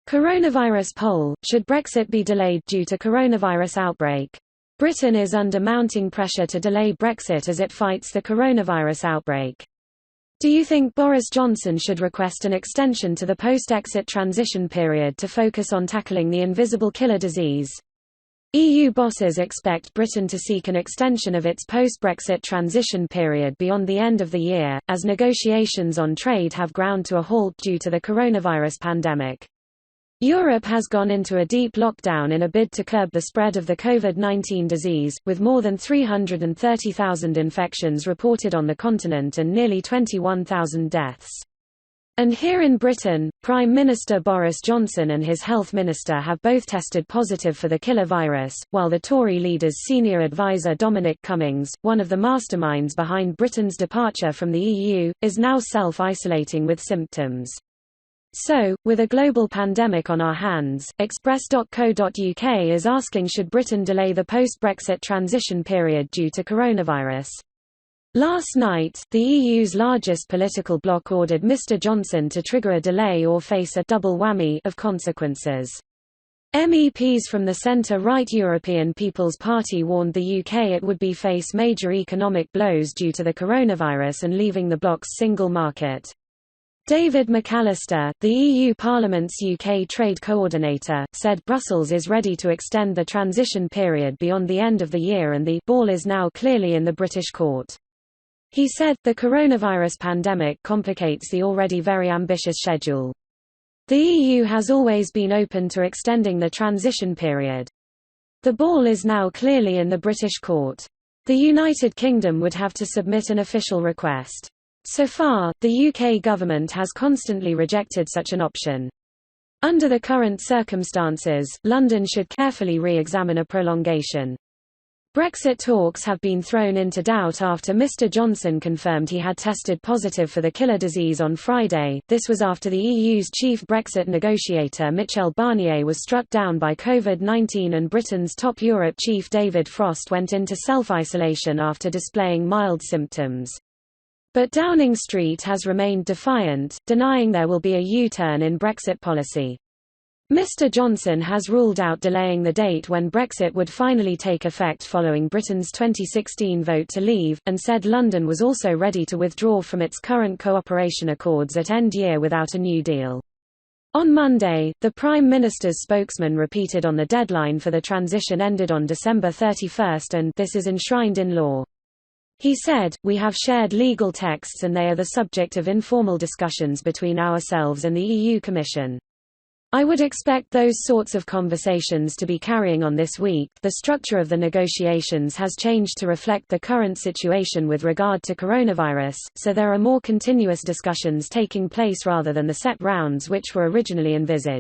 Coronavirus poll: should Brexit be delayed due to coronavirus outbreak? Britain is under mounting pressure to delay Brexit as it fights the coronavirus outbreak. Do you think Boris Johnson should request an extension to the post-exit transition period to focus on tackling the invisible killer disease? EU bosses expect Britain to seek an extension of its post-Brexit transition period beyond the end of the year, as negotiations on trade have ground to a halt due to the coronavirus pandemic. Europe has gone into a deep lockdown in a bid to curb the spread of the COVID-19 disease, with more than 330,000 infections reported on the continent and nearly 21,000 deaths. And here in Britain, Prime Minister Boris Johnson and his Health Minister have both tested positive for the killer virus, while the Tory leader's senior advisor Dominic Cummings, one of the masterminds behind Britain's departure from the EU, is now self-isolating with symptoms. So, with a global pandemic on our hands, Express.co.uk is asking, should Britain delay the post-Brexit transition period due to coronavirus? Last night, the EU's largest political bloc ordered Mr Johnson to trigger a delay or face a double whammy of consequences. MEPs from the centre-right European People's Party warned the UK it would face major economic blows due to the coronavirus and leaving the bloc's single market. David McAllister, the EU Parliament's UK trade coordinator, said Brussels is ready to extend the transition period beyond the end of the year and the ball is now clearly in the British court. He said, the coronavirus pandemic complicates the already very ambitious schedule. The EU has always been open to extending the transition period. The ball is now clearly in the British court. The United Kingdom would have to submit an official request. So far, the UK government has constantly rejected such an option. Under the current circumstances, London should carefully re-examine a prolongation. Brexit talks have been thrown into doubt after Mr Johnson confirmed he had tested positive for the killer disease on Friday. This was after the EU's chief Brexit negotiator Michel Barnier was struck down by COVID-19 and Britain's top Europe chief David Frost went into self-isolation after displaying mild symptoms. But Downing Street has remained defiant, denying there will be a U-turn in Brexit policy. Mr Johnson has ruled out delaying the date when Brexit would finally take effect following Britain's 2016 vote to leave, and said London was also ready to withdraw from its current cooperation accords at end year without a new deal. On Monday, the Prime Minister's spokesman repeated on the deadline for the transition ended on December 31 and this is enshrined in law. He said, "We have shared legal texts and they are the subject of informal discussions between ourselves and the EU Commission. I would expect those sorts of conversations to be carrying on this week." The structure of the negotiations has changed to reflect the current situation with regard to coronavirus, so there are more continuous discussions taking place rather than the set rounds which were originally envisaged.